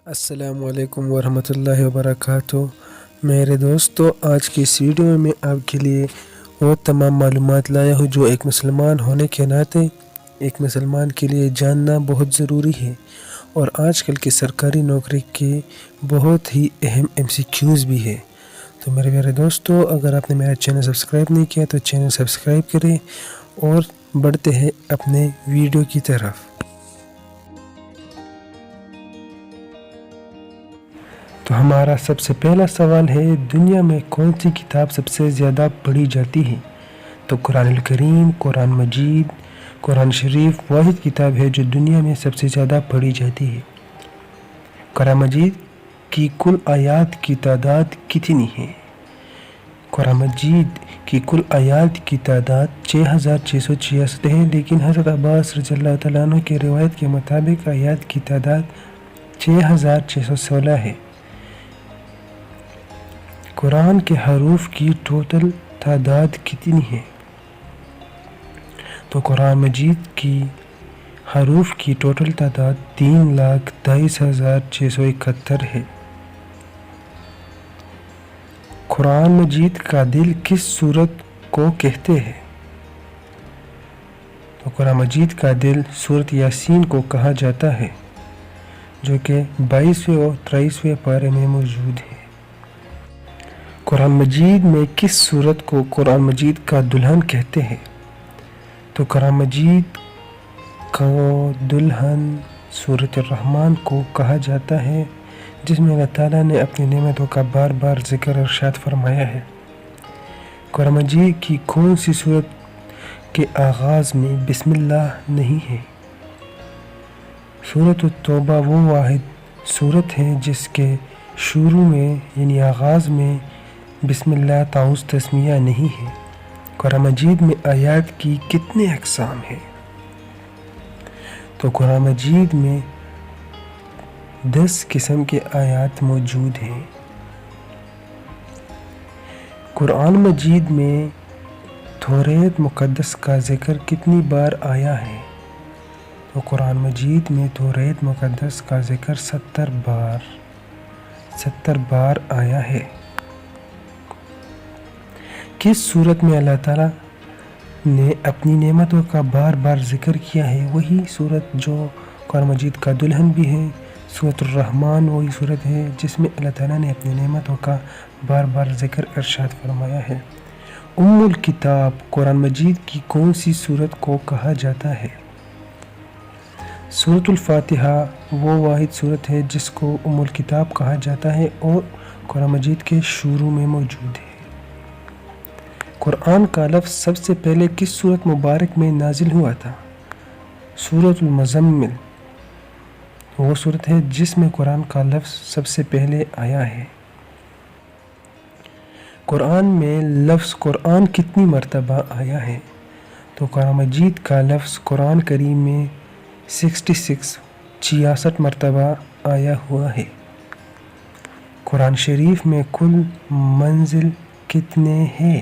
السلام علیکم ورحمۃ اللہ وبرکاتہ۔ میرے دوستو، آج کی اس ویڈیو میں میں آپ کے لیے وہ تمام معلومات لایا ہوں جو ایک مسلمان ہونے کے ناطے ایک مسلمان کے لیے جاننا بہت ضروری ہے، اور آج کل کی سرکاری نوکری کے بہت ہی اہم MCQs بھی ہے۔ تو میرے دوستو، اگر آپ نے میرا چینل سبسکرائب نہیں کیا تو چینل سبسکرائب کریں اور بڑھتے ہیں اپنے ویڈیو کی طرف۔ تو ہمارا سب سے پہلا سوال ہے، دنیا میں کون سی کتاب سب سے زیادہ پڑھی جاتی ہے؟ تو قرآن الکریم، قرآن مجید، قرآن شریف واحد کتاب ہے جو دنیا میں سب سے زیادہ پڑھی جاتی ہے۔ قرآن مجید کی کل آیات کی تعداد کتنی ہے؟ قرآن مجید کی کل آیات کی تعداد 6666 ہے، لیکن حضرت عباس رضی اللہ تعالیٰ عنہ کی روایت کے مطابق آیات کی تعداد 6616 ہے۔ قرآن کے حروف کی ٹوٹل تعداد کتنی ہے؟ تو قرآن مجید کی حروف کی ٹوٹل تعداد 3,22,671 ہے۔ قرآن مجید کا دل کس سورت کو کہتے ہیں؟ تو قرآن مجید کا دل سورت یاسین کو کہا جاتا ہے، جو کہ 22ویں اور 23ویں پارے میں موجود ہے۔ قرآن مجید میں کس سورت کو قرآن مجید کا دلہن کہتے ہیں؟ تو قرآن مجید کا دلہن سورت الرحمن کو کہا جاتا ہے، جس میں اللہ تعالیٰ نے اپنی نعمتوں کا بار بار ذکر اور ارشاد فرمایا ہے۔ قرآن مجید کی کون سی سورت کے آغاز میں بسم اللہ نہیں ہے؟ سورت التوبہ وہ واحد سورت ہے جس کے شروع میں یعنی آغاز میں بسم اللہ تعوذ تسمیہ نہیں ہے۔ قرآن مجید میں آیات کی کتنے اقسام ہیں؟ تو قرآن مجید میں 10 قسم کے آیات موجود ہیں۔ قرآن مجید میں توریت مقدس کا ذکر کتنی بار آیا ہے؟ تو قرآن مجید میں توریت مقدس کا ذکر 70 بار آیا ہے۔ کس صورت میں اللہ تعالیٰ نے اپنی نعمتوں کا بار بار ذکر کیا ہے؟ وہی صورت جو قرآن مجید کا دلہن بھی ہے، سورت الرحمن وہی صورت ہے جس میں اللہ تعالیٰ نے اپنی نعمتوں کا بار بار ذکر ارشاد فرمایا ہے۔ ام الکتاب قرآن مجید کی کون سی صورت کو کہا جاتا ہے؟ سورت الفاتحہ وہ واحد صورت ہے جس کو ام الکتاب کہا جاتا ہے اور قرآن مجید کے شروع میں موجود ہے۔ قرآن کا لفظ سب سے پہلے کس سورت مبارک میں نازل ہوا تھا؟ سورت المزمل وہ سورت ہے جس میں قرآن کا لفظ سب سے پہلے آیا ہے۔ قرآن میں لفظ قرآن کتنی مرتبہ آیا ہے؟ تو قرآن مجید کا لفظ قرآن کریم میں 66 مرتبہ آیا ہوا ہے۔ قرآن شریف میں کل منزل کتنے ہیں؟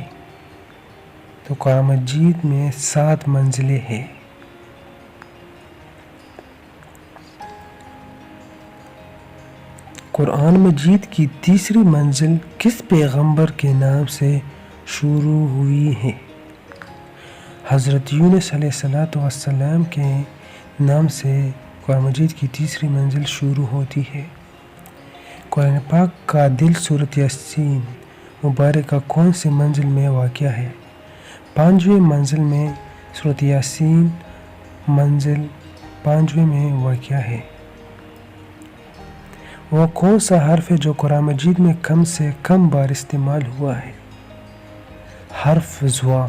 تو قرآن مجید میں 7 منزلیں ہیں۔ قرآن مجید کی تیسری منزل کس پیغمبر کے نام سے شروع ہوئی ہے؟ حضرت یونس علیہ السلام کے نام سے قرآن مجید کی تیسری منزل شروع ہوتی ہے۔ قرآن پاک کا دل سورت یاسین مبارکہ کون سی منزل میں واقع ہے؟ 5ویں منزل میں سورت یاسین منزل 5ویں میں واقع ہے۔ وہ کون سا حرف ہے جو قرآن مجید میں کم سے کم بار استعمال ہوا ہے؟ حرف زوا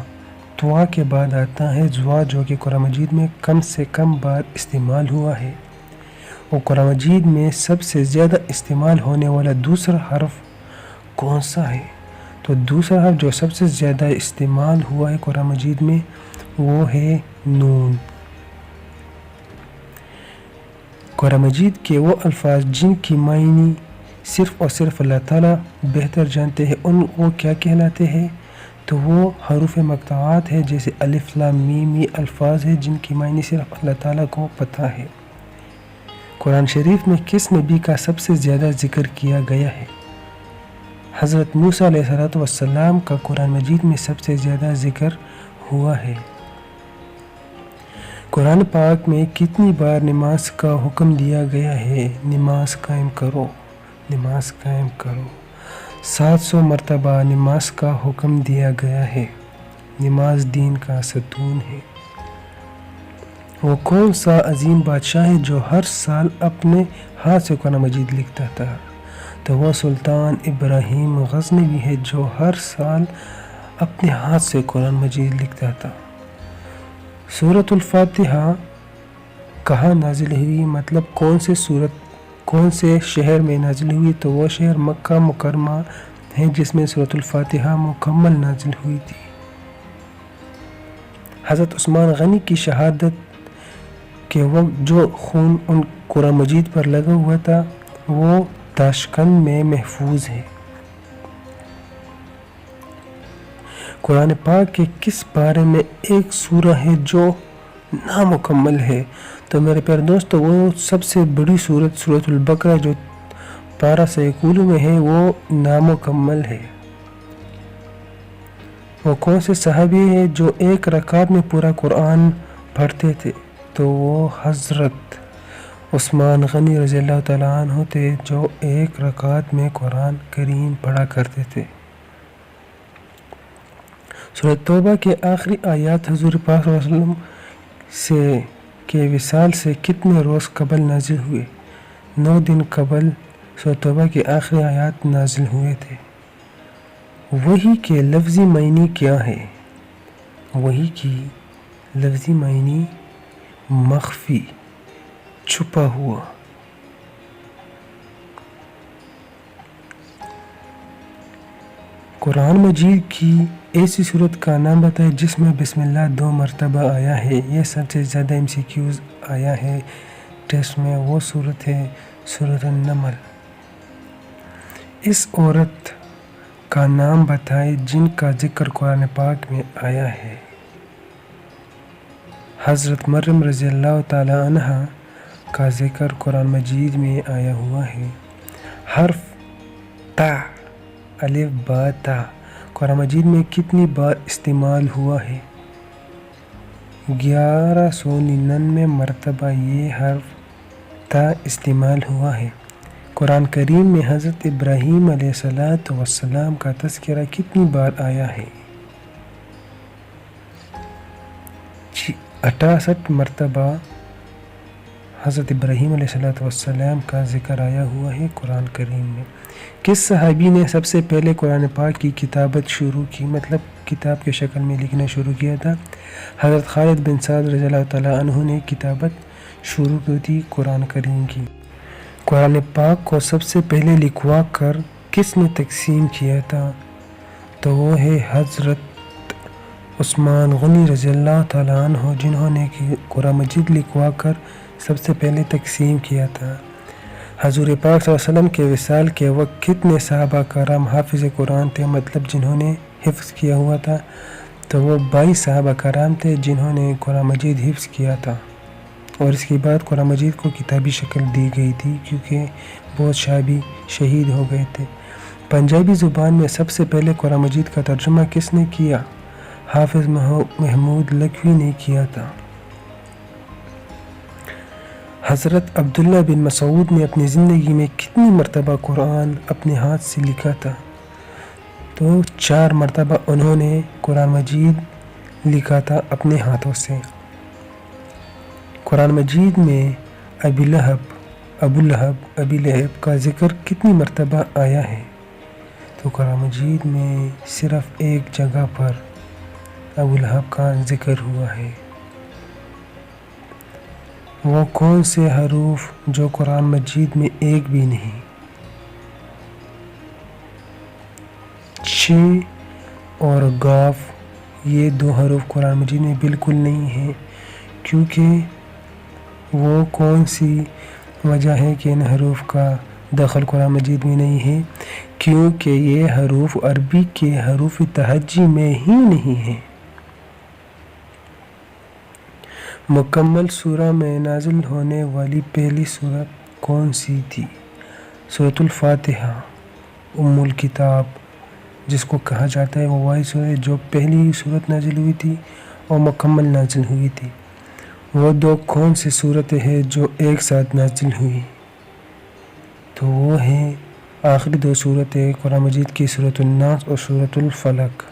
توا کے بعد آتا ہے زوا، جو کہ قرآن مجید میں کم سے کم بار استعمال ہوا ہے۔ وہ قرآن مجید میں سب سے زیادہ استعمال ہونے والا دوسرا حرف کون سا ہے؟ تو دوسرا حرف جو سب سے زیادہ استعمال ہوا ہے قرآن مجید میں وہ ہے نون۔ قرآن مجید کے وہ الفاظ جن کی معنی صرف اور صرف اللہ تعالیٰ بہتر جانتے ہیں وہ کیا کہلاتے ہیں؟ تو وہ حروف مقطوعات ہے، جیسے الف لام میم، یہ الفاظ ہیں جن کی معنی صرف اللہ تعالیٰ کو پتہ ہے۔ قرآن شریف میں کس نبی کا سب سے زیادہ ذکر کیا گیا ہے؟ حضرت موسیٰ علیہ السلام کا قرآن مجید میں سب سے زیادہ ذکر ہوا ہے۔ قرآن پاک میں کتنی بار نماز کا حکم دیا گیا ہے؟ نماز قائم کرو، نماز قائم کرو۔ 700 مرتبہ نماز کا حکم دیا گیا ہے۔ نماز دین کا ستون ہے۔ وہ کون سا عظیم بادشاہ ہے جو ہر سال اپنے ہاتھ سے قرآن مجید لکھتا تھا؟ تو وہ سلطان ابراہیم غزنوی ہے جو ہر سال اپنے ہاتھ سے قرآن مجید لکھتا تھا۔ سورۃ الفاتحہ کہاں نازل ہوئی؟ مطلب کون سے شہر میں نازل ہوئی؟ تو وہ شہر مکہ مکرمہ ہے جس میں سورۃ الفاتحہ مکمل نازل ہوئی تھی۔ حضرت عثمان غنی کی شہادت کے وقت جو خون ان قرآن مجید پر لگا ہوا تھا وہ تاشقند میں محفوظ ہے۔ قرآن پاک کے کس بارے میں ایک سورہ ہے جو نامکمل ہے؟ تو میرے پیارے دوستو وہ سب سے بڑی سورۃ البقرہ جو پارہ سیکولو میں ہے وہ نامکمل ہے۔ وہ کون سے صحابی ہے جو ایک رکعت میں پورا قرآن پڑھتے تھے؟ تو وہ حضرت عثمان غنی رضی اللہ تعالیٰ عنہ تھے جو ایک رکعت میں قرآن کریم پڑھا کرتے تھے۔ سورۃ توبہ کے آخری آیات حضور پاک صلی اللہ علیہ وسلم کے وصال سے کتنے روز قبل نازل ہوئے؟ 9 دن قبل سورۃ توبہ کے آخری آیات نازل ہوئے تھے۔ وحی کے لفظی معنی کیا ہے؟ وحی کی لفظی معنی مخفی، چھپا ہوا۔ قرآن مجید کی ایسی صورت کا نام بتائے جس میں بسم اللہ 2 مرتبہ آیا ہے۔ یہ سب سے زیادہ MCQs آیا ہے ٹیسٹ میں، وہ صورت ہے سورۃ النمل۔ اس عورت کا نام بتائے جن کا ذکر قرآن پاک میں آیا ہے۔ حضرت مریم رضی اللہ تعالی عنہ کا ذکر قرآن مجید میں آیا ہوا ہے۔ حرف تا، الف با تا قرآن مجید میں کتنی بار استعمال ہوا ہے؟ 1199 مرتبہ یہ حرف تا استعمال ہوا ہے۔ قرآن کریم میں حضرت ابراہیم علیہ السلام کا تذکرہ کتنی بار آیا ہے؟ 68 مرتبہ حضرت ابراہیم علیہ السلام کا ذکر آیا ہوا ہے قرآن کریم میں۔ کس صحابی نے سب سے پہلے قرآن پاک کی کتابت شروع کی؟ مطلب کتاب کے شکل میں لکھنا شروع کیا تھا۔ حضرت خالد بن سعد رضی اللہ تعالیٰ عنہ نے کتابت شروع کی تھی قرآن کریم کی۔ قرآن پاک کو سب سے پہلے لکھوا کر کس نے تقسیم کیا تھا؟ تو وہ ہے حضرت عثمان غنی رضی اللہ تعالیٰ عنہ جنہوں نے قرآن مجید لکھوا کر سب سے پہلے تقسیم کیا تھا۔ حضور پاک صلی اللہ علیہ وسلم کے وصال کے وقت کتنے صحابہ کرام حافظ قرآن تھے؟ مطلب جنہوں نے حفظ کیا ہوا تھا تو وہ 22 صحابہ کرام تھے جنہوں نے قرآن مجید حفظ کیا تھا، اور اس کے بعد قرآن مجید کو کتابی شکل دی گئی تھی کیونکہ بہت صحابی شہید ہو گئے تھے۔ پنجابی زبان میں سب سے پہلے قرآن مجید کا ترجمہ کس نے کیا؟ حافظ محمود لکھوی نے کیا تھا۔ حضرت عبداللہ بن مسعود نے اپنی زندگی میں کتنی مرتبہ قرآن اپنے ہاتھ سے لکھا تھا؟ تو 4 مرتبہ انہوں نے قرآن مجید لکھا تھا اپنے ہاتھوں سے۔ قرآن مجید میں ابو لہب کا ذکر کتنی مرتبہ آیا ہے؟ تو قرآن مجید میں صرف ایک جگہ پر ابو لہب کا ذکر ہوا ہے۔ وہ کون سے حروف جو قرآن مجید میں ایک بھی نہیں؟ ش اور غاف، یہ 2 حروف قرآن مجید میں بالکل نہیں ہیں، کیونکہ وہ کون سی وجہ ہے کہ ان حروف کا دخل قرآن مجید میں نہیں ہے؟ کیونکہ یہ حروف عربی کے حروف تہجی میں ہی نہیں ہیں۔ مکمل سورہ میں نازل ہونے والی پہلی سورت کون سی تھی؟ سورۃ الفاتحہ ام الکتاب جس کو کہا جاتا ہے، وہ وہی سورت جو پہلی صورت نازل ہوئی تھی اور مکمل نازل ہوئی تھی۔ وہ دو کون سی صورتیں ہیں جو ایک ساتھ نازل ہوئی؟ تو وہ ہیں آخری دو صورتیں قرآن مجید کی، سورۃ الناس اور سورۃ الفلق۔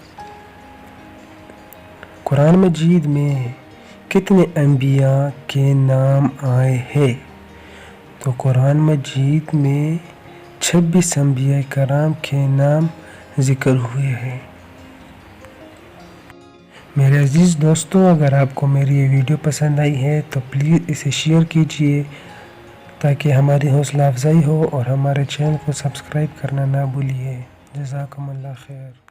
قرآن مجید میں کتنے انبیاء کے نام آئے ہیں؟ تو قرآن مجید میں 26 انبیاء کرام کے نام ذکر ہوئے ہیں۔ میرے عزیز دوستوں، اگر آپ کو میری یہ ویڈیو پسند آئی ہے تو پلیز اسے شیئر کیجئے تاکہ ہماری حوصلہ افزائی ہو، اور ہمارے چینل کو سبسکرائب کرنا نہ بھولیے۔ جزاکم اللہ خیر۔